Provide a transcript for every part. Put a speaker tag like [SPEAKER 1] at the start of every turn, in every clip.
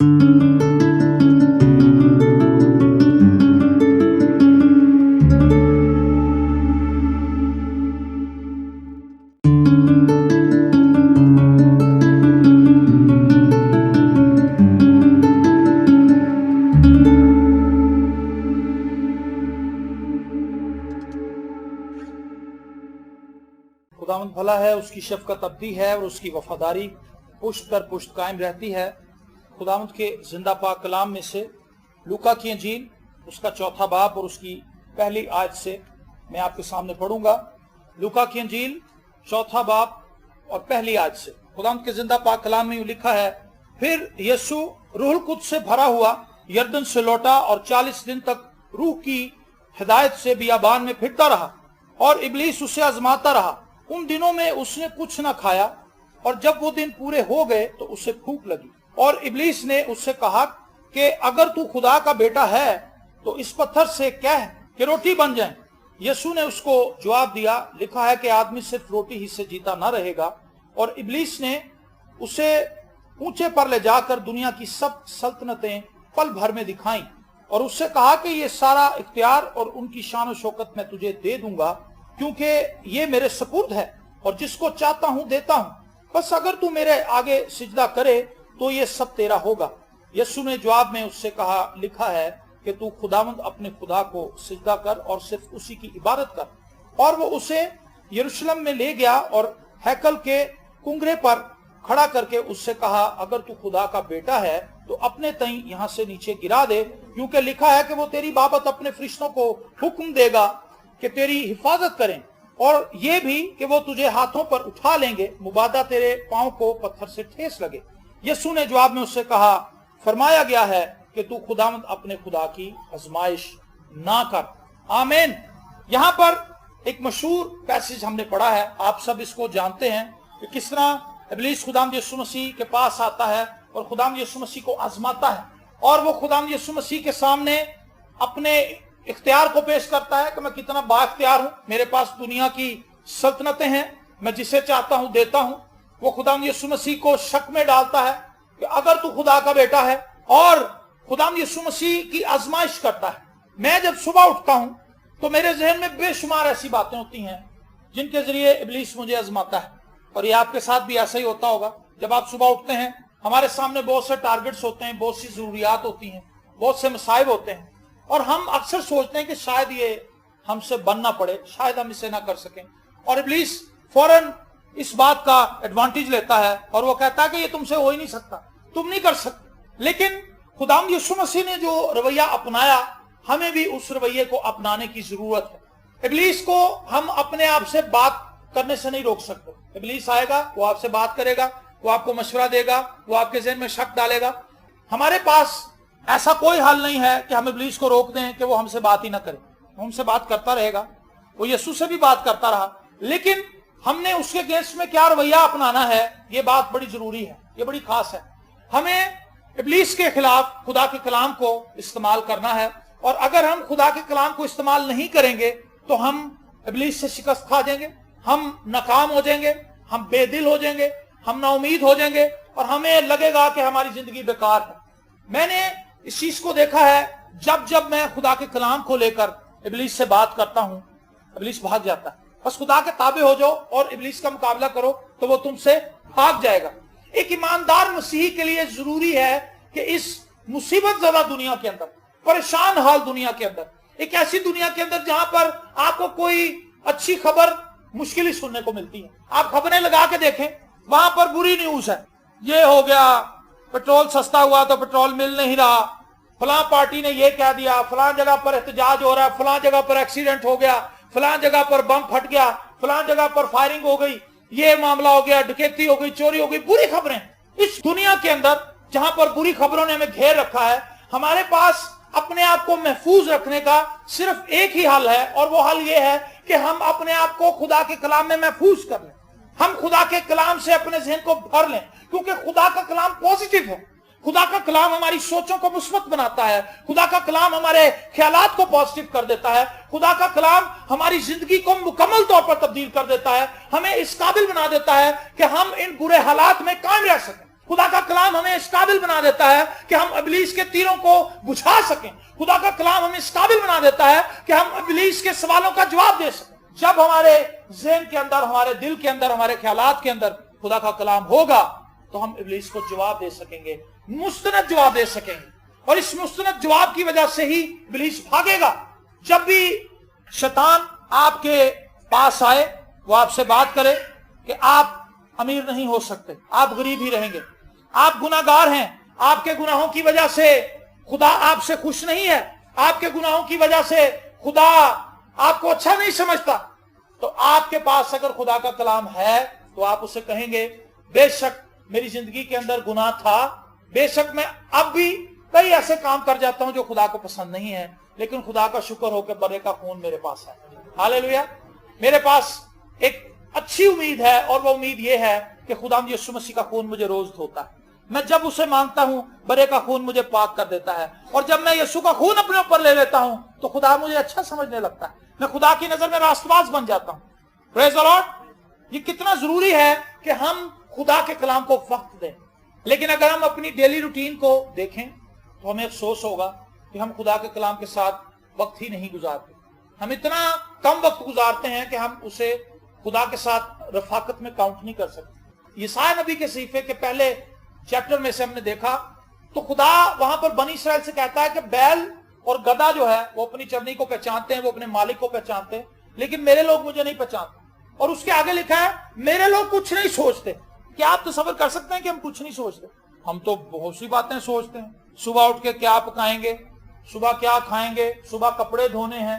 [SPEAKER 1] खुदावंद भला है, उसकी शफकत अब्दी है और उसकी वफादारी पुश्त पर पुश्त कायम रहती है। खुदावंद के जिंदा पाक कलाम में से लूका की इंजील उसका 4था बाब और उसकी पहली आयत से मैं आपके सामने पढ़ूंगा। लूका की इंजील 4था बाब और पहली आयत से खुदावंद के जिंदा पाक कलाम में यूं लिखा है, फिर यीशु रूहुल कुद्स से भरा हुआ यरदन से लौटा और 40 दिन तक रूह की हिदायत से बियाबान में फिरता रहा और इब्लीस उसे आजमाता रहा। उन दिनों में उसने कुछ न खाया और जब वो दिन पूरे हो गए तो उसे भूख लगी और इब्लीस ने उससे कहा कि अगर तू खुदा का बेटा है तो इस पत्थर से कह कि रोटी बन जाए। यीशु ने उसको जवाब दिया, लिखा है कि आदमी सिर्फ रोटी ही से जीता न रहेगा। और इब्लीस ने उसे ऊंचे पर ले जाकर दुनिया की सब सल्तनतें पल भर में दिखाई और उससे कहा कि ये सारा इख्तियार और उनकी शान और शौकत मैं तुझे दे दूंगा, क्योंकि ये मेरे सपुर्द है और जिसको चाहता हूं देता हूं। बस अगर तू मेरे आगे सिजदा करे तो ये सब तेरा होगा। यीशु ने जवाब में उससे कहा, लिखा है कि तू खुदावंद अपने खुदा को सिजदा कर और सिर्फ उसी की इबादत कर। और वो उसे यरूशलेम में ले गया और हैकल के कुंगरे पर खड़ा करके उससे कहा, अगर तू खुदा का बेटा है तो अपने तई यहाँ से नीचे गिरा दे, क्योंकि लिखा है कि वो तेरी बाबत अपने फरिश्तों को हुक्म देगा कि तेरी हिफाजत करें और ये भी कि वो तुझे हाथों पर उठा लेंगे, मुबादा तेरे पांव को पत्थर से ठेस लगे। यीशु ने जवाब में उससे कहा, फरमाया गया है कि तू खुदावंद अपने खुदा की आजमाइश ना कर। आमीन। यहाँ पर एक मशहूर पैसेज हमने पढ़ा है, आप सब इसको जानते हैं कि किस तरह इब्लीस खुदावंद यीशु मसीह के पास आता है और खुदावंद यीशु मसीह को आजमाता है और वो खुदावंद यीशु मसीह के सामने अपने इख्तियार को पेश करता है कि मैं कितना बाइख्तियार हूं, मेरे पास दुनिया की सल्तनतें हैं, मैं जिसे चाहता हूं देता हूं। वो खुदावंद यीशु मसीह को शक में डालता है कि अगर तू खुदा का बेटा है, और खुदावंद यीशु मसीह की आजमाइश करता है। मैं जब सुबह उठता हूं तो मेरे जहन में बेशुमार ऐसी बातें होती हैं जिनके जरिए इब्लीस मुझे आजमाता है, और ये आपके साथ भी ऐसा ही होता होगा। जब आप सुबह उठते हैं, हमारे सामने बहुत से टारगेट्स होते हैं, बहुत सी जरूरियात होती हैं, बहुत से मसाइब होते हैं, और हम अक्सर सोचते हैं कि शायद ये हमसे बनना पड़े, शायद हम इसे ना कर सकें। और इब्लीस फौरन इस बात का एडवांटेज लेता है और वो कहता है कि ये तुमसे हो ही नहीं सकता, तुम नहीं कर सकते। लेकिन खुदावंद यीशु मसीह ने जो रवैया अपनाया, हमें भी उस रवैये को अपनाने की जरूरत है। इब्लीस को हम अपने आप से बात करने से नहीं रोक सकते। इब्लीस आएगा, वो आपसे बात करेगा, वो आपको मशवरा देगा, वो आपके जहन में शक डालेगा। हमारे पास ऐसा कोई हल नहीं है कि हम इब्लीस को रोक दें कि वो हमसे बात ही ना करे। वो हमसे बात करता रहेगा, वो यीशु से भी बात करता रहा, लेकिन हमने उसके अगेंस्ट में क्या रवैया अपनाना है, ये बात बड़ी जरूरी है, ये बड़ी खास है। हमें इब्लीस के खिलाफ खुदा के कलाम को इस्तेमाल करना है, और अगर हम खुदा के कलाम को इस्तेमाल नहीं करेंगे तो हम इब्लीस से शिकस्त खा जाएंगे, हम नाकाम हो जाएंगे, हम बेदिल हो जाएंगे, हम नाउमीद हो जाएंगे और हमें लगेगा कि हमारी जिंदगी बेकार है। मैंने इस चीज को देखा है, जब जब मैं खुदा के कलाम को लेकर इब्लीस से बात करता हूं, इब्लीस भाग जाता है। बस खुदा के ताबे हो जाओ और इब्लीस का मुकाबला करो तो वो तुमसे भाग जाएगा। एक ईमानदार मसीही के लिए जरूरी है कि इस मुसीबत ज़दा दुनिया के अंदर, परेशान हाल दुनिया के अंदर, एक ऐसी दुनिया के अंदर जहां पर आपको कोई अच्छी खबर मुश्किल ही सुनने को मिलती है। आप खबरें लगा के देखें, वहां पर बुरी न्यूज है, ये हो गया, पेट्रोल सस्ता हुआ तो पेट्रोल मिल नहीं रहा, फलां पार्टी ने ये कह दिया, फलां जगह पर एहतजाज हो रहा है, फलां जगह पर एक्सीडेंट हो गया, फलां जगह पर बम फट गया, फलां जगह पर फायरिंग हो गई, ये मामला हो गया, डकैती हो गई, चोरी हो गई। बुरी खबरें इस दुनिया के अंदर जहां पर बुरी खबरों ने हमें घेर रखा है, हमारे पास अपने आप को महफूज रखने का सिर्फ एक ही हल है, और वो हल ये है कि हम अपने आप को खुदा के कलाम में महफूज कर लें। हम खुदा के कलाम से अपने जहन को भर लें, क्योंकि खुदा का कलाम पॉजिटिव है। खुदा का कलाम हमारी सोचों को मुस्बत बनाता है, खुदा का कलाम हमारे ख्यालात को पॉजिटिव कर देता है, खुदा का कलाम हमारी जिंदगी को मुकम्मल तौर पर तब्दील कर देता है, हमें इस काबिल बना देता है कि हम इन बुरे हालात में कायम रह सकें। खुदा का कलाम हमें इस काबिल बना देता है कि हम इब्लीस के तीरों को बुझा सकें। खुदा का कलाम हमें इस काबिल बना देता है कि हम इब्लीस के सवालों का जवाब दे सकें। जब हमारे ज़हन के अंदर, हमारे दिल के अंदर, हमारे ख्यालात के अंदर खुदा का कलाम होगा तो हम इब्लीस को जवाब दे सकेंगे, मुस्तनद जवाब दे सकेंगे। और इस मुस्तनद जवाब की वजह से ही इब्लीस भागेगा। जब भी शैतान आपके पास आए, वो आपसे बात करे कि आप अमीर नहीं हो सकते, आप गरीब ही रहेंगे, आप गुनाहगार हैं, आपके गुनाहों की वजह से खुदा आपसे खुश नहीं है, आपके गुनाहों की वजह से खुदा आपको अच्छा नहीं समझता, तो आपके पास अगर खुदा का कलाम है तो आप उसे कहेंगे, बेशक मेरी जिंदगी के अंदर गुनाह था, बेशक मैं अब भी कई ऐसे काम कर जाता हूं जो खुदा को पसंद नहीं है, लेकिन खुदा का शुक्र हो कि बरे का खून मेरे पास है। हालेलुया। मेरे पास एक अच्छी उम्मीद है, और वो उम्मीद ये है कि खुदा यीशु मसीह का खून मुझे रोज धोता है। मैं जब उसे मांगता हूं, बरे का खून मुझे पाक कर देता है, और जब मैं यीशु का खून अपने ऊपर ले लेता हूं तो खुदा मुझे अच्छा समझने लगता है। मैं खुदा की नजर में रास्तबाज बन जाता हूं। Praise the Lord. ये कितना जरूरी है कि हम खुदा के कलाम को वक्त दें। लेकिन अगर हम अपनी डेली रूटीन को देखें तो हमें अफसोस होगा कि हम खुदा के कलाम के साथ वक्त ही नहीं गुजारते। हम इतना कम वक्त गुजारते हैं कि हम उसे खुदा के साथ रफाकत में काउंट नहीं कर सकते। यशायाह नबी के सहीफे के पहले चैप्टर में से हमने देखा तो खुदा वहां पर बनी इस्राएल से कहता है कि बैल और गधा जो है वो अपनी चरनी को पहचानते हैं, वो अपने मालिक को पहचानते हैं, लेकिन मेरे लोग मुझे नहीं पहचानते। और उसके आगे लिखा है, मेरे लोग कुछ नहीं सोचते। क्या आप तसव्वुर कर सकते हैं कि हम कुछ नहीं सोचते? हम तो बहुत सी बातें सोचते हैं। सुबह उठ के क्या पकाएंगे, सुबह क्या खाएंगे, सुबह कपड़े धोने हैं,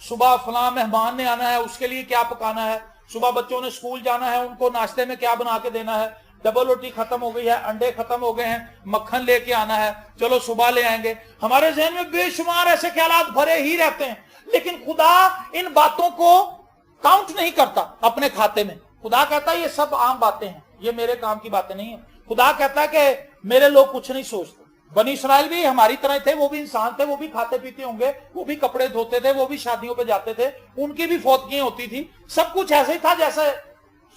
[SPEAKER 1] सुबह फलां मेहमान ने आना है उसके लिए क्या पकाना है, सुबह बच्चों ने स्कूल जाना है उनको नाश्ते में क्या बना के देना है, डबल रोटी खत्म हो गई है, अंडे खत्म हो गए हैं, मक्खन लेके आना है, चलो सुबह ले आएंगे। हमारे ज़हन में बेशुमार ऐसे ख्यालात भरे ही रहते हैं, लेकिन खुदा इन बातों को काउंट नहीं करता अपने खाते में। खुदा कहता है ये सब आम बातें हैं, ये मेरे काम की बातें नहीं है। खुदा कहता है कि मेरे लोग कुछ नहीं सोचते। बनी इस्राएल भी हमारी तरह थे, वो भी इंसान थे, वो भी खाते पीते होंगे, वो भी कपड़े धोते थे, वो भी शादियों पे जाते थे, उनकी भी फौतगियां होती थी, सब कुछ ऐसे ही था जैसे,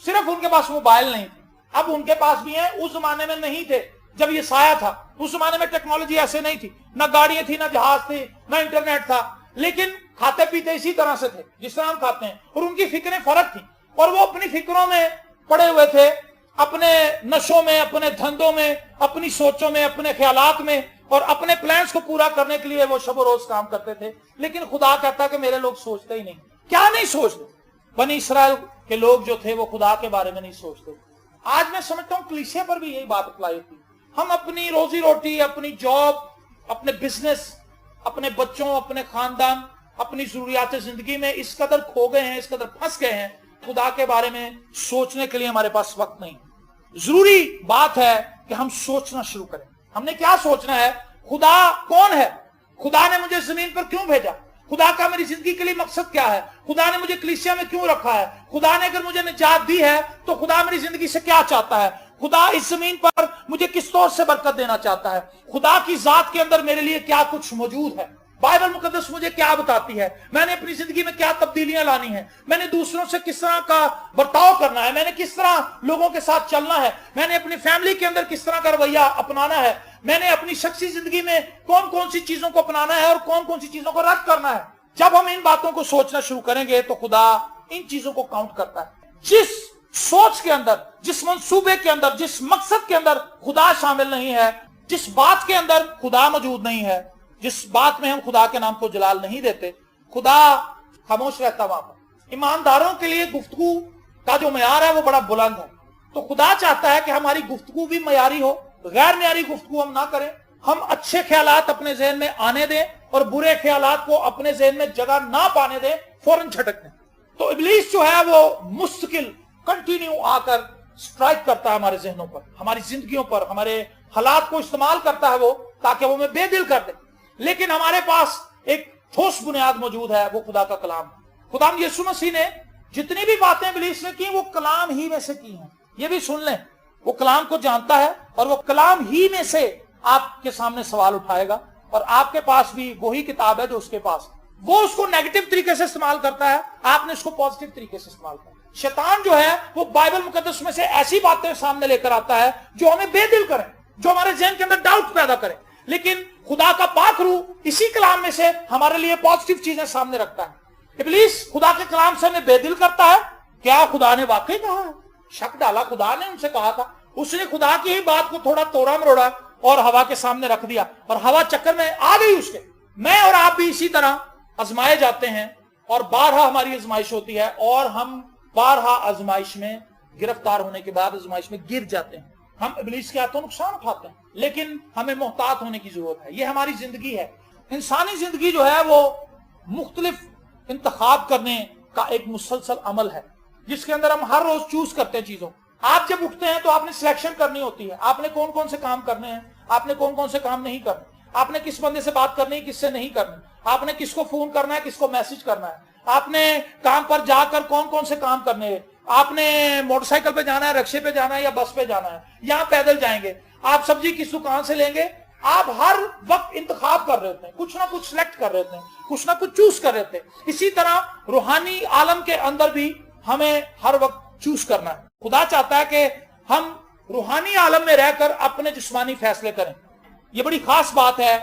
[SPEAKER 1] सिर्फ उनके पास मोबाइल नहीं थे। अब उनके पास भी है, उस जमाने में नहीं थे जब ये साया था। उस जमाने में टेक्नोलॉजी ऐसे नहीं थी, ना गाड़ियां थी, ना जहाज थी, ना इंटरनेट था, लेकिन खाते पीते इसी तरह से थे जिस तरह हम खाते हैं। और उनकी फिक्रें फर्क थी, और वो अपनी फिक्रों में पड़े हुए थे, अपने नशों में, अपने धंधों में, अपनी सोचों में, अपने ख्यालात में, और अपने प्लान्स को पूरा करने के लिए वो शब रोज काम करते थे। लेकिन खुदा कहता कि मेरे लोग सोचते ही नहीं। क्या नहीं सोचते? बनी इस्राएल के लोग जो थे वो खुदा के बारे में नहीं सोचते। आज मैं समझता हूं कलीसिया पर भी यही बात अप्लाई होती है। हम अपनी रोजी रोटी, अपनी जॉब, अपने बिजनेस, अपने बच्चों, अपने खानदान, अपनी जरूरियात जिंदगी में इस कदर खो गए हैं, इस कदर फंस गए हैं, खुदा के बारे में सोचने के लिए हमारे पास वक्त नहीं। जरूरी बात है कि हम सोचना शुरू करें। हमने क्या सोचना है? खुदा कौन है? खुदा ने मुझे जमीन पर क्यों भेजा? खुदा का मेरी जिंदगी के लिए मकसद क्या है? खुदा ने मुझे कलीसिया में क्यों रखा है? खुदा ने अगर मुझे निजात दी है तो खुदा मेरी जिंदगी से क्या चाहता है? खुदा इस जमीन पर मुझे किस तौर से बरकत देना चाहता है? खुदा की जात के अंदर मेरे लिए क्या कुछ मौजूद है? बाइबल मुकद्दस मुझे क्या बताती है? मैंने अपनी जिंदगी में क्या तब्दीलियां लानी है? मैंने दूसरों से किस तरह का बर्ताव करना है? मैंने किस तरह लोगों के साथ चलना है? मैंने अपनी फैमिली के अंदर किस तरह का रवैया अपनाना है? मैंने अपनी शख्सी जिंदगी में कौन कौन सी चीजों को अपनाना है और कौन कौन सी चीजों को रद्द करना है? जब हम इन बातों को सोचना शुरू करेंगे तो खुदा इन चीजों को काउंट करता है। जिस सोच के अंदर, जिस मंसूबे के अंदर, जिस मकसद के अंदर खुदा शामिल नहीं है, जिस बात के अंदर खुदा मौजूद नहीं है, जिस बात में हम खुदा के नाम को जलाल नहीं देते, खुदा खामोश रहता वहां पर। ईमानदारों के लिए गुफ्तगू का जो मयार है वो बड़ा बुलंद है। तो खुदा चाहता है कि हमारी गुफ्तगू भी मयारी हो, गैर मयारी गुफ्तगू हम ना करें। हम अच्छे ख्यालात अपने ज़हन में आने दें और बुरे ख्यालात को अपने ज़हन में जगह ना पाने दें, फौरन झटक दें। तो इब्लीस जो है वो मुस्तकिल कंटिन्यू आकर स्ट्राइक करता है हमारे जहनों पर, हमारी जिंदगियों पर, हमारे हालात को इस्तेमाल करता है वो, ताकि वो हमें बेदिल कर दे। लेकिन हमारे पास एक ठोस बुनियाद मौजूद है, वो खुदा का कलाम। खुदा यीशु मसीह ने जितनी भी बातें इब्लीस ने की वो कलाम ही में से की हैं। ये भी सुन लें, वो कलाम को जानता है और वो कलाम ही में से आपके सामने सवाल उठाएगा। और आपके पास भी वही किताब है जो उसके पास, वो उसको नेगेटिव तरीके से इस्तेमाल करता है, आपने उसको पॉजिटिव तरीके से इस्तेमाल करना। शैतान जो है वो बाइबल मुकद्दस में से ऐसी बातें सामने लेकर आता है जो हमें बेदिल करें, जो हमारे ज़हन के अंदर डाउट पैदा करें। लेकिन खुदा का पाक रूह इसी कलाम में से हमारे लिए पॉजिटिव चीजें सामने रखता है। इब्लीस खुदा के कलाम से हमें बेदिल करता है। क्या खुदा ने वाकई कहा है? शक डाला, खुदा ने उनसे कहा था। उसने खुदा की ही बात को थोड़ा तोड़ा मरोड़ा और हवा के सामने रख दिया और हवा चक्कर में आ गई उसके। मैं और आप भी इसी तरह आजमाए जाते हैं और बारहा हमारी आजमाइश होती है और हम बारहा आजमाइश में गिरफ्तार होने के बाद आजमाइश में गिर जाते हैं। हम इब्लीस के हाथों नुकसान उठाते हैं, लेकिन हमें मोहतात होने की जरूरत है। ये हमारी जिंदगी है। इंसानी जिंदगी जो है वो मुख्तलिफ इंतखाब करने का एक मुसलसल अमल है, जिसके अंदर हम हर रोज चूज करते हैं चीजों। आप जब उठते हैं तो आपने सिलेक्शन करनी होती है। आपने कौन कौन से काम करने हैं, आपने कौन कौन से काम नहीं करने, आपने किस बंदे से बात करनी है, किससे नहीं करनी, आपने किसको फोन करना है, किसको मैसेज करना है, आपने काम पर जाकर कौन कौन से काम करने हैं, आपने मोटरसाइकिल पे जाना है, रिक्शे पे जाना है या बस पे जाना है, या पैदल जाएंगे, आप सब्जी किस दुकान से लेंगे। आप हर वक्त इंतखाब कर रहे हैं, कुछ ना कुछ सिलेक्ट कर रहे हैं, कुछ ना कुछ चूज कर रहे थे। इसी तरह रूहानी आलम के अंदर भी हमें हर वक्त चूज करना है। खुदा चाहता है कि हम रूहानी आलम में रहकर अपने जिस्मानी फैसले करें। यह बड़ी खास बात है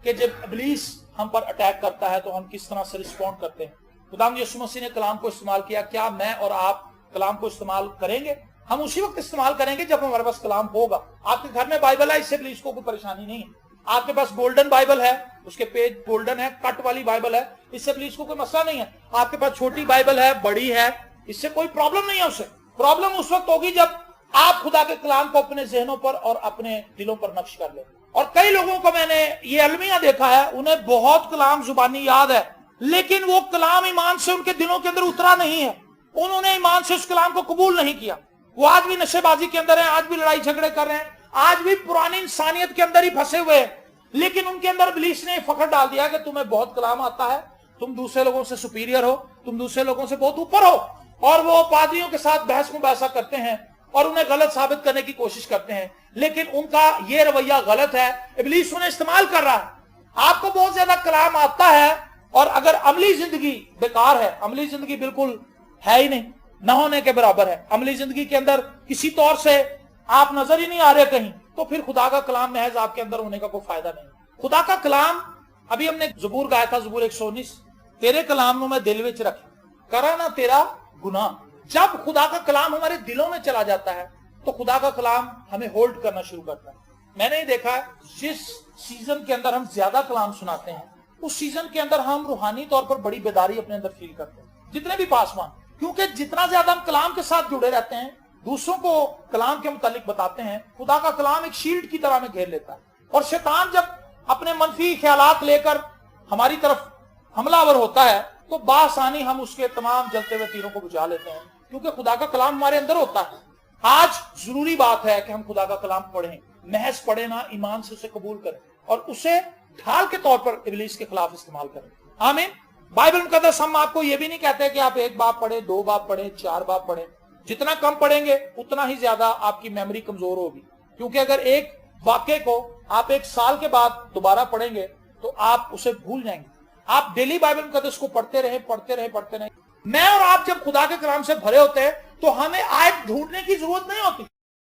[SPEAKER 1] कि जब इब्लीस हम पर अटैक करता है तो हम किस तरह से रिस्पॉन्ड करते हैं। खुदा यीशु मसीह ने कलाम को इस्तेमाल किया। क्या मैं और आप कलाम को इस्तेमाल करेंगे? हम उसी वक्त इस्तेमाल करेंगे जब हमारे पास कलाम होगा। आपके घर में बाइबल है, इससे इब्लीस को कोई परेशानी नहीं है। आपके पास गोल्डन बाइबल है, उसके पेज गोल्डन है, कट वाली बाइबल है, इससे इब्लीस को कोई मसला नहीं है। आपके पास छोटी बाइबल है, बड़ी है, इससे कोई प्रॉब्लम नहीं है। उससे प्रॉब्लम उस वक्त होगी जब आप खुदा के कलाम को अपने जहनों पर और अपने दिलों पर नक्श कर ले। और कई लोगों को मैंने ये अलमिया देखा है, उन्हें बहुत कलाम जुबानी याद है, लेकिन वो कलाम ईमान से उनके दिलों के अंदर उतरा नहीं है। उन्होंने ईमान से उस कलाम को कबूल नहीं किया। वो आज भी नशेबाजी के अंदर है, आज भी लड़ाई झगड़े कर रहे हैं, आज भी पुरानी इंसानियत के अंदर ही फंसे हुए हैं। लेकिन उनके अंदर इब्लीस ने फखर डाल दिया कि तुम्हें बहुत कलाम आता है, तुम दूसरे लोगों से सुपीरियर हो, तुम दूसरे लोगों से बहुत ऊपर हो। और वो पादरियों के साथ बहस मुबासा करते हैं और उन्हें गलत साबित करने की कोशिश करते हैं, लेकिन उनका ये रवैया गलत है। इब्लीस उन्हें इस्तेमाल कर रहा है। आपको बहुत ज्यादा कलाम आता है और अगर अमली जिंदगी बेकार है, अमली जिंदगी बिल्कुल है ही नहीं, न होने के बराबर है, अमली जिंदगी के अंदर किसी तौर से आप नजर ही नहीं आ रहे कहीं, तो फिर खुदा का कलाम महज आपके अंदर होने का कोई फायदा नहीं। खुदा का कलाम, अभी हमने जबूर गाया था, जबूर 119, तेरे कलाम मैं दिल विच रख करा ना तेरा गुनाह। जब खुदा का कलाम हमारे दिलों में चला जाता है तो खुदा का कलाम हमें होल्ड करना शुरू करता है। मैंने ये देखा है, जिस सीजन के अंदर हम ज्यादा कलाम सुनाते हैं उस सीजन के अंदर हम रूहानी तौर पर बड़ी बेदारी अपने अंदर फील करते हैं, जितने भी पासवान, क्योंकि जितना ज्यादा हम कलाम के साथ जुड़े रहते हैं, दूसरों को कलाम के मुतालिक बताते हैं, खुदा का कलाम एक शील्ड की तरह में घेर लेता है। और शैतान जब अपने मनफी ख्यालात लेकर हमारी तरफ हमलावर होता है तो बासानी हम उसके तमाम जलते हुए तीरों को बुझा लेते हैं, क्योंकि खुदा का कलाम हमारे अंदर होता है। आज जरूरी बात है कि हम खुदा का कलाम पढ़ें, महज पढ़े ना, ईमान से उसे कबूल करें और उसे ढाल के तौर पर इब्लीस के खिलाफ इस्तेमाल करें। आमीन। बाइबल मुकद्दस हम आपको यह भी नहीं कहते कि आप एक बाब पढ़े, दो बाब पढ़े, चार बाब पढ़े। जितना कम पढ़ेंगे उतना ही ज्यादा आपकी मेमोरी कमजोर होगी, क्योंकि अगर एक वाक्य को आप एक साल के बाद दोबारा पढ़ेंगे तो आप उसे भूल जाएंगे। आप डेली बाइबल मुकद्दस को पढ़ते रहे, पढ़ते रहे, पढ़ते रहे। मैं और आप जब खुदा के कलाम से भरे होते हैं तो हमें आयत ढूंढने की जरूरत नहीं होती,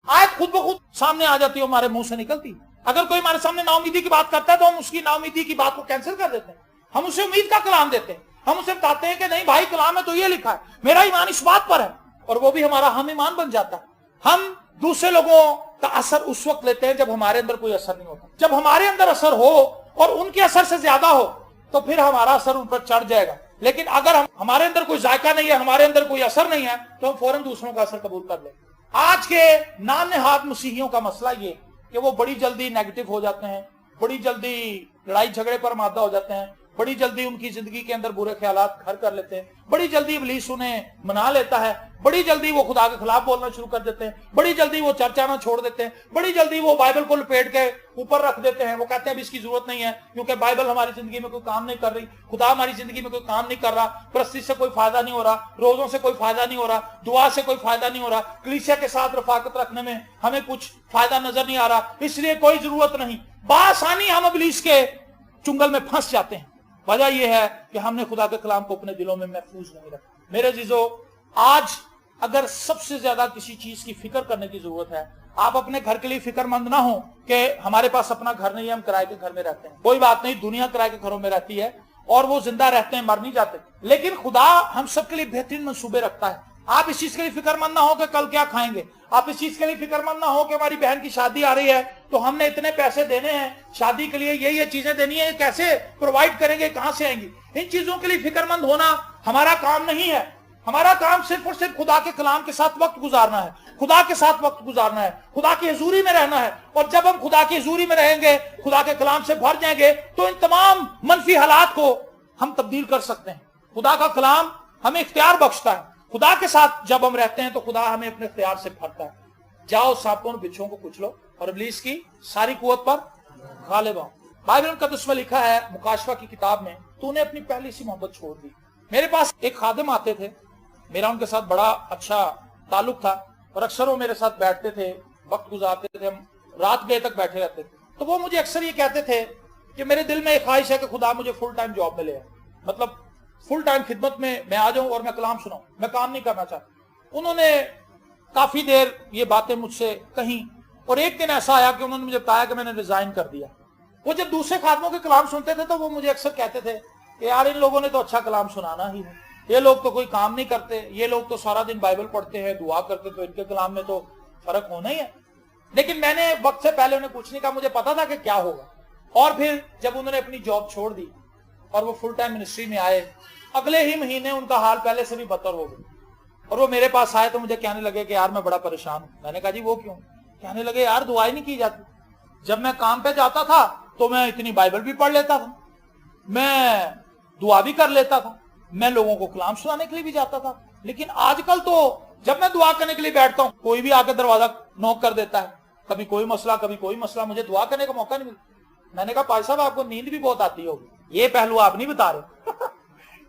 [SPEAKER 1] आयत खुद ब खुद सामने आ जाती है, हमारे मुंह से निकलती। अगर कोई हमारे सामने नाउमीदी की बात करता है तो हम उसकी नाउमीदी की बात को कैंसिल कर देते हैं, हम उसे उम्मीद का कलाम देते हैं, हम उसे बताते हैं कि नहीं भाई कलाम में तो ये लिखा है, मेरा ईमान इस बात पर है, और वो भी हमारा हम ईमान बन जाता है। हम दूसरे लोगों का असर उस वक्त लेते हैं जब हमारे अंदर कोई असर नहीं होता। जब हमारे अंदर असर हो और उनके असर से ज्यादा हो तो फिर हमारा असर उन पर चढ़ जाएगा। लेकिन अगर हमारे अंदर कोई जायका नहीं है, हमारे अंदर कोई असर नहीं है, तो हम फौरन दूसरों का असर कबूल कर लेंगे। आज के नाम-नेहाद मसीहियों का मसला ये कि वो बड़ी जल्दी नेगेटिव हो जाते हैं, बड़ी जल्दी लड़ाई झगड़े पर मादा हो जाते हैं, बड़ी जल्दी उनकी जिंदगी के अंदर बुरे ख्यालात घर कर लेते हैं, बड़ी जल्दी इब्लीस उन्हें मना लेता है, बड़ी जल्दी वो खुदा के खिलाफ बोलना शुरू कर देते हैं, बड़ी जल्दी वो चर्चा में छोड़ देते हैं, बड़ी जल्दी वो बाइबल को लपेट के ऊपर रख देते हैं। वो कहते हैं अब इसकी जरूरत नहीं है क्योंकि बाइबल हमारी जिंदगी में कोई काम नहीं कर रही, खुदा हमारी जिंदगी में कोई काम नहीं कर रहा, प्रस्ती से कोई फायदा नहीं हो रहा, रोजों से कोई फायदा नहीं हो रहा, दुआ से कोई फायदा नहीं हो रहा, कलीसिया के साथ रफाकत रखने में हमें कुछ फायदा नजर नहीं आ रहा, इसलिए कोई जरूरत नहीं। बासानी हम इब्लीस के चुंगल में फंस जाते हैं। वजह यह है कि हमने खुदा के कलाम को अपने दिलों में महफूज नहीं रखा। मेरे जीजो, आज अगर सबसे ज्यादा किसी चीज की फिक्र करने की जरूरत है, आप अपने घर के लिए फिक्रमंद ना हो कि हमारे पास अपना घर नहीं है, हम किराए के घर में रहते हैं। कोई बात नहीं, दुनिया किराए के घरों में रहती है और वो जिंदा रहते हैं, मर नहीं जाते। लेकिन खुदा हम सबके लिए बेहतरीन मंसूबे रखता है। आप इस चीज के लिए फिक्रमंद ना हो कि कल क्या खाएंगे। आप इस चीज के लिए फिक्रमंद ना हो कि हमारी बहन की शादी आ रही है तो हमने इतने पैसे देने हैं शादी के लिए, ये चीजें देनी है, कैसे प्रोवाइड करेंगे, कहां से आएंगी। इन चीजों के लिए फिक्रमंद होना हमारा काम नहीं है। हमारा काम सिर्फ और सिर्फ खुदा के कलाम के साथ वक्त गुजारना है, खुदा के साथ वक्त गुजारना है, खुदा की हुजूरी में रहना है। और जब हम खुदा की हुजूरी में रहेंगे, खुदा के कलाम से भर जाएंगे, तो इन तमाम मनफी हालात को हम तब्दील कर सकते हैं। खुदा का कलाम हमें इख्तियार बख्शता है। खुदा के साथ जब हम रहते हैं तो खुदा हमें अपने इख्तियार से भरता है। जाओ सांपों और बिच्छुओं को कुचलो और इब्लीस की सारी कुव्वत पर गालिब आओ। बाइबल मुकद्दस में लिखा है, मुकाशवा की किताब में, तूने अपनी पहली सी मोहब्बत छोड़ दी। मेरे पास एक खादिम आते थे, मेरा उनके साथ बड़ा अच्छा ताल्लुक था और अक्सर वो मेरे साथ बैठते थे, वक्त गुजारते थे, हम रात गए तक बैठे रहते थे। तो वो मुझे अक्सर ये कहते थे कि मेरे दिल में एक ख्वाहिश है कि खुदा मुझे फुल टाइम जॉब में ले आए, मतलब फुल टाइम खिदमत में मैं आ जाऊं और मैं कलाम सुनाऊं, मैं काम नहीं करना चाहता। उन्होंने काफी देर ये बातें मुझसे कही और एक दिन ऐसा आया कि उन्होंने मुझे बताया कि मैंने रिजाइन कर दिया। वो जब दूसरे खादमों के कलाम सुनते थे तो वो मुझे अक्सर कहते थे कि यार इन लोगों ने तो अच्छा कलाम सुनाना ही है, ये लोग तो कोई काम नहीं करते, ये लोग तो सारा दिन बाइबल पढ़ते हैं, दुआ करते, तो इनके कलाम में तो फर्क होना ही है। लेकिन मैंने वक्त से पहले उन्हें पूछने का, मुझे पता था कि क्या होगा। और फिर जब उन्होंने अपनी जॉब छोड़ दी और वो फुल टाइम मिनिस्ट्री में आए, अगले ही महीने उनका हाल पहले से भी बदतर हो गया और वो मेरे पास आए तो मुझे कहने लगे कि यार मैं बड़ा परेशान हूं। मैंने कहा जी वो क्यों? कहने लगे यार दुआई नहीं की जाती। जब मैं काम पे जाता था तो मैं इतनी बाइबल भी पढ़ लेता था, मैं दुआ भी कर लेता था, मैं लोगों को कलाम सुनाने के लिए भी जाता था, लेकिन आजकल तो जब मैं दुआ करने के लिए बैठता हूं कोई भी आकर दरवाजा नॉक कर देता है, कभी कोई मसला कभी कोई मसला, मुझे दुआ करने का मौका नहीं मिलता। मैंने कहा भाई साहब आपको नींद भी बहुत आती होगी, ये पहलू आप नहीं बता रहे।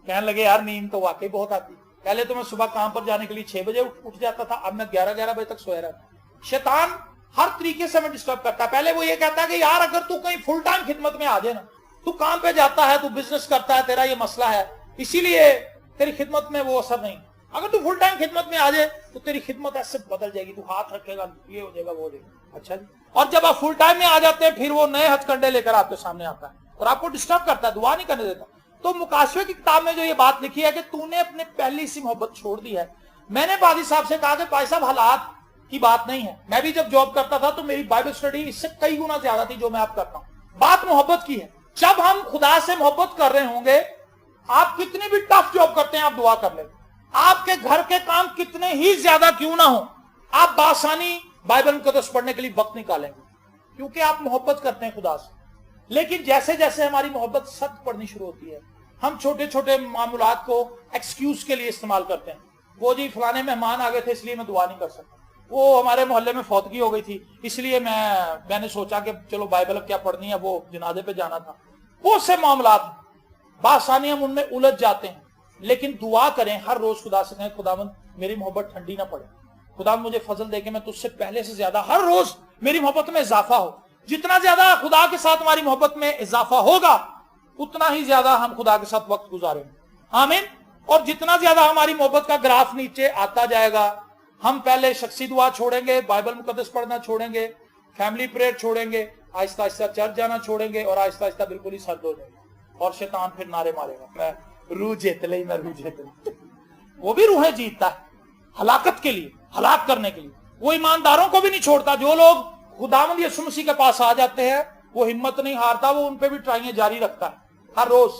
[SPEAKER 1] कहने लगे यार नींद तो वाकई बहुत आती। पहले तो मैं सुबह काम पर जाने के लिए 6 बजे उठ जाता था, अब मैं 11 बजे तक सोया रहता। शैतान हर तरीके से हमें डिस्टर्ब करता है। पहले वो ये कहता है कि यार अगर तू कहीं फुल टाइम खिदमत में आ जाए ना, तू काम पे जाता है, तू बिजनेस करता है, तेरा ये मसला है, इसीलिए तेरी खिदमत में वो असर नहीं। अगर तू फुल टाइम खिदमत में आ जाए तो तेरी खिदमत ऐसे बदल जाएगी, तू हाथ रखेगा ये हो जाएगा वो हो जाएगा। अच्छा जी। और जब आप फुल टाइम में आ जाते हैं फिर वो नए हथकंडे लेकर आपके सामने आता है और आपको डिस्टर्ब करता है, दुआ नहीं करने देता। तो मुकाशवे की किताब में जो ये बात लिखी है कि तूने अपने पहली सी मोहब्बत छोड़ दी है। मैंने पादी साहब से कहा कि भाई साहब हालात की बात नहीं है, मैं भी जब जॉब करता था तो मेरी बाइबल स्टडी इससे कई गुना ज्यादा थी जो मैं अब करता हूं। बात मोहब्बत की है। जब हम खुदा से मोहब्बत कर रहे होंगे, आप कितनी भी टफ जॉब करते हैं आप दुआ कर ले, आपके घर के काम कितने ही ज्यादा क्यों ना हो, आप बासानी बाइबल मुकद्दस पढ़ने के लिए वक्त निकालेंगे, क्योंकि आप मोहब्बत करते हैं खुदा से। लेकिन जैसे जैसे हमारी मोहब्बत सख्त पड़नी शुरू होती है, हम छोटे छोटे मामूलात को एक्सक्यूज के लिए इस्तेमाल करते हैं। वो जी फलाने मेहमान आ गए थे इसलिए मैं दुआ नहीं कर सकता, वो हमारे मोहल्ले में फौतगी हो गई थी इसलिए मैंने सोचा कि चलो बाइबल अब क्या पढ़नी है, वो जनाजे पे जाना था। वो से मामलात बासानी हम उनमें उलझ जाते हैं। लेकिन दुआ करें हर रोज खुदा से कहें, खुदावंद मेरी मोहब्बत ठंडी ना पड़े, खुदा मुझे फजल दे के मैं तुझसे पहले से ज्यादा हर रोज मेरी मोहब्बत में इजाफा हो। जितना ज्यादा खुदा के साथ हमारी मोहब्बत में इजाफा होगा उतना ही ज्यादा हम खुदा के साथ वक्त गुजारेंगे। आमीन। और जितना ज्यादा हमारी मोहब्बत का ग्राफ नीचे आता जाएगा, हम पहले शख्सी दुआ छोड़ेंगे, बाइबल मुकद्दस पढ़ना छोड़ेंगे, फैमिली प्रेयर छोड़ेंगे, आहिस्ता आहिस्ता चर्च जाना छोड़ेंगे और आहिस्ता आहिस्ता बिल्कुल ही सर्द हो जाएगा और शैतान फिर नारे मारेगा, मैं रूह जीत ले, मैं रूह जीत ले। वो भी रूहें जीतता है हलाकत के लिए, हलाक करने के लिए। वो ईमानदारों को भी नहीं छोड़ता। जो लोग खुदावंद यीशु मसीह के पास आ जाते हैं वो हिम्मत नहीं हारता, वो उनपे भी ट्राइयां जारी रखता है। हर रोज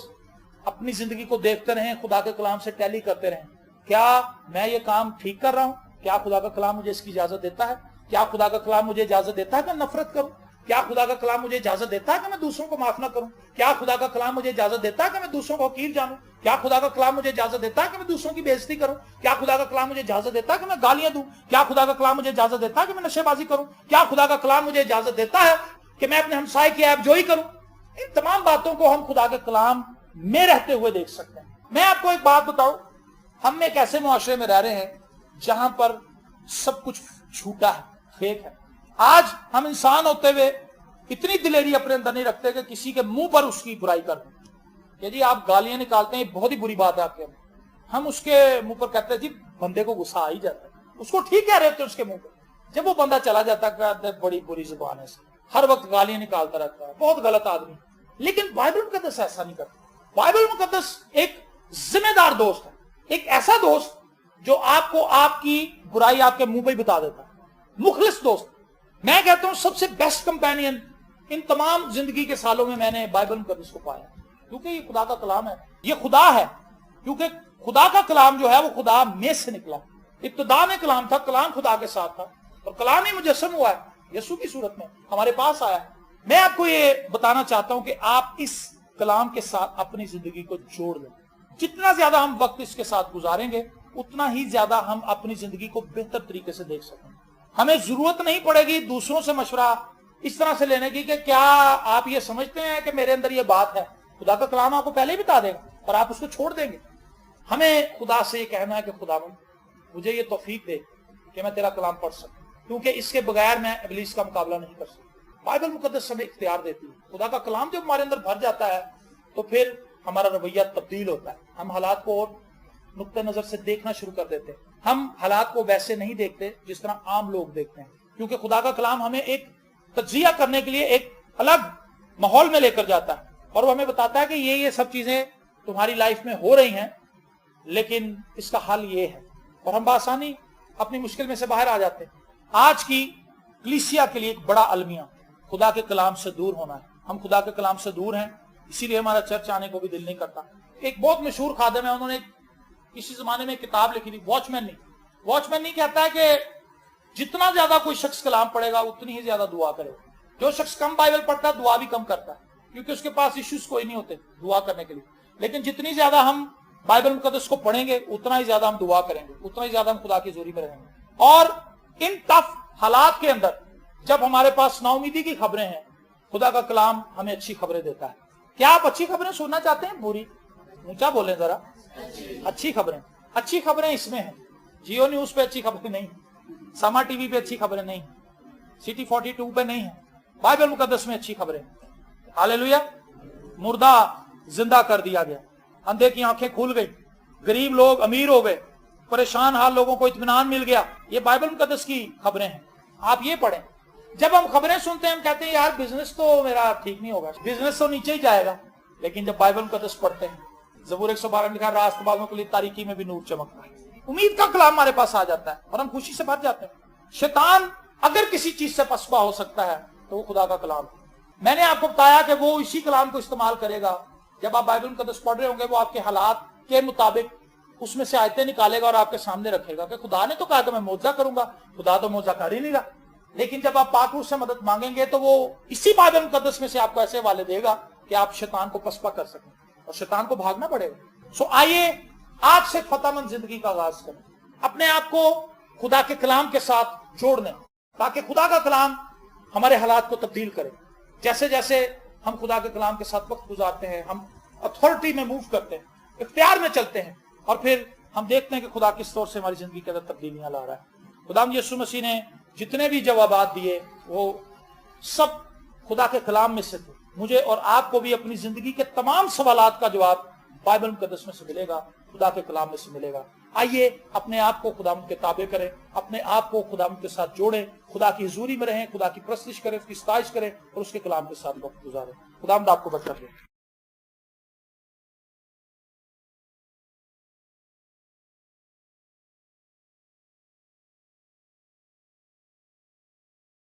[SPEAKER 1] अपनी जिंदगी को देखते रहें, खुदा के कलाम से टैली करते रहें, क्या मैं ये काम ठीक कर रहा हूं, क्या खुदा का कलाम मुझे इसकी इजाजत देता है, क्या खुदा का कलाम मुझे इजाजत देता है कि नफरत करूं, क्या खुदा का कलाम मुझे इजाजत देता है कि मैं दूसरों को माफ ना करूं, क्या खुदा का कलाम मुझे इजाजत देता है कि मैं दूसरों को हकीर जानूं, क्या खुदा का कलाम मुझे इजाजत देता है कि मैं दूसरों की बेइज्जती करूं, क्या खुदा का कलाम मुझे इजाजत देता है कि मैं गालियां दूं, क्या खुदा का कलाम मुझे इजाजत देता है कि मैं नशेबाजी करूं, क्या खुदा का कलाम मुझे इजाजत देता है कि मैं अपने हमसाये की ऐबजोई करूं। इन तमाम बातों को हम खुदा के कलाम में रहते हुए देख सकते हैं। मैं आपको एक बात बताऊं, हम एक ऐसे मुआशरे में रह रहे हैं जहां पर सब कुछ झूठा है, फेक है। आज हम इंसान होते हुए इतनी दिलेरी अपने अंदर नहीं रखते कि किसी के मुंह पर उसकी बुराई कर दें। यदि आप गालियां निकालते हैं बहुत ही बुरी बात है आपके अंदर। हम उसके मुंह पर कहते हैं जी बंदे को गुस्सा आ ही जाता है, उसको ठीक कह रहे थे उसके मुंह पर। जब वो बंदा चला जाता कहते बड़ी बुरी जुबान है, हर वक्त गालियां निकालता रहता है, बहुत गलत आदमी। लेकिन बाइबल मुकद्दस ऐसा नहीं करता। बाइबल मुकद्दस एक जिम्मेदार दोस्त है, एक ऐसा दोस्त जो आपको आपकी बुराई आपके मुंह पे ही बता देता है, मुखलिस दोस्त। मैं कहता हूं सबसे बेस्ट कंपेनियन इन तमाम जिंदगी के सालों में मैंने बाइबल मुकद्दस को पाया, क्योंकि ये खुदा का कलाम है, ये खुदा है। क्योंकि खुदा का कलाम जो है वो खुदा में से निकला। इब्तिदा में कलाम था, कलाम खुदा के साथ था, और कलाम ही मुजस्सम हुआ है, यीशु की सूरत में हमारे पास आया। मैं आपको ये बताना चाहता हूं कि आप इस कलाम के साथ अपनी जिंदगी को जोड़ लें। जितना ज्यादा हम वक्त इसके साथ गुजारेंगे उतना ही ज्यादा हम अपनी जिंदगी को बेहतर तरीके से देख सकेंगे। हमें जरूरत नहीं पड़ेगी दूसरों से मशवरा इस तरह से लेने की कि क्या आप ये समझते हैं कि मेरे अंदर ये बात है। खुदा का कलाम आपको पहले ही बता देगा और आप उसको छोड़ देंगे। हमें खुदा से ये कहना है कि खुदावंद मुझे ये तौफीक दे कि मैं तेरा कलाम पढ़ सकूं, क्योंकि इसके बगैर मैं इब्लीस का मुकाबला नहीं कर सकता। बाइबल मुकद्दस हमें इख्तियार देती है। खुदा का कलाम जब हमारे अंदर भर जाता है तो फिर हमारा रवैया तब्दील होता है। हम हालात को और नुक्ते नजर से देखना शुरू कर देते हैं। हम हालात को वैसे नहीं देखते जिस तरह आम लोग देखते हैं, क्योंकि खुदा का कलाम हमें एक तज्जिया करने के लिए एक अलग माहौल में लेकर जाता है, और वो हमें बताता है कि ये सब चीजें तुम्हारी लाइफ में हो रही हैं, लेकिन इसका हल ये है, और हम बआसानी अपनी मुश्किल में से बाहर आ जाते हैं। आज की कलीसिया के लिए एक बड़ा अलमिया खुदा के कलाम से दूर होना है। हम खुदा के कलाम से दूर हैं, इसीलिए हमारा चर्च आने को भी दिल नहीं करता। एक बहुत मशहूर खादिम है, उन्होंने किसी जमाने में किताब लिखी थी, वॉचमैन नहीं कहता है कि जितना ज्यादा कोई शख्स कलाम पढ़ेगा उतनी ही ज्यादा दुआ करेगा। जो शख्स कम बाइबल पढ़ता है दुआ भी कम करता है, क्योंकि उसके पास इश्यूज कोई नहीं होते दुआ करने के लिए। लेकिन जितनी ज्यादा हम बाइबल मुकद्दस को पढ़ेंगे उतना ही ज्यादा हम दुआ करेंगे, उतना ही ज्यादा हम खुदा की जोरी में रहेंगे। और इन टफ हालात के अंदर जब हमारे पास नाउमीदी की खबरें हैं, खुदा का कलाम हमें अच्छी खबरें देता है। क्या आप अच्छी खबरें सुनना चाहते हैं? बुरी ऊंचा बोलें जरा। अच्छी खबरें इसमें हैं। जियो न्यूज पे अच्छी खबरें नहीं, समा टीवी पे अच्छी खबरें नहीं, सिटी 42 पे नहीं है, बाइबल मुकद्दस में अच्छी खबरें। हालेलुया। मुर्दा जिंदा कर दिया गया, अंधे की आंखें खुल गई, गरीब लोग अमीर हो गए, परेशान हाल लोगों को इत्मीनान मिल गया। ये बाइबल मुकद्दस की खबरें हैं, आप ये पढ़ें। जब हम खबरें सुनते हैं हम कहते हैं यार बिजनेस तो मेरा ठीक नहीं होगा, बिजनेस तो नीचे ही जाएगा। लेकिन जब बाइबल मुकद्दस पढ़ते हैं, ज़बूर 112 लिखा, रास्त बालों के लिए तारीकी में भी नूर चमकता है। उम्मीद का कलाम हमारे पास आ जाता है और हम खुशी से भर जाते हैं। शैतान अगर किसी चीज से पसपा हो सकता है तो वो खुदा का कलाम है। मैंने आपको बताया कि वो इसी कलाम को इस्तेमाल करेगा। जब आप बाइबल मुकद्दस पढ़ रहे होंगे वो आपके हालात के मुताबिक उसमें से आयतें निकालेगा और आपके सामने रखेगा कि खुदा ने तो कहा कि मैं मौजा करूंगा, खुदा तो मौजा कर ही नहीं रहा। लेकिन जब आप पाक रूह से मदद मांगेंगे तो वो इसी बाइबल मुकद्दस में से आपको ऐसे वाले देगा कि आप शैतान को पसपा कर सकें और शैतान को भागना पड़ेगा। सो आइए आज से फतेहमंद जिंदगी का आगाज करें, अपने आप को खुदा के कलाम के साथ जोड़ लें, ताकि खुदा का कलाम हमारे हालात को तब्दील करे। जैसे जैसे हम खुदा के कलाम के साथ वक्त गुजारते हैं, हम अथॉरिटी में मूव करते हैं, इख्तियार में चलते हैं, और फिर हम देखते हैं कि खुदा किस तौर से हमारी जिंदगी के अंदर तब्दीलियां ला रहा है। खुदाम यीशु मसीह ने जितने भी जवाबात दिए वो सब खुदा के कलाम में से थे। मुझे और आपको भी अपनी जिंदगी के तमाम सवालात का जवाब बाइबल मुकद्दस में से मिलेगा, खुदा के कलाम में से मिलेगा। आइए अपने आप को खुदा के ताबे करें, अपने आप को खुदा के साथ जोड़ें, खुदा की हुजूरी में रहें, खुदा की परस्तिश करें, उसकी सताइश करें और उसके कलाम के साथ वक्त गुजारें। खुदा आपको बरकत दे।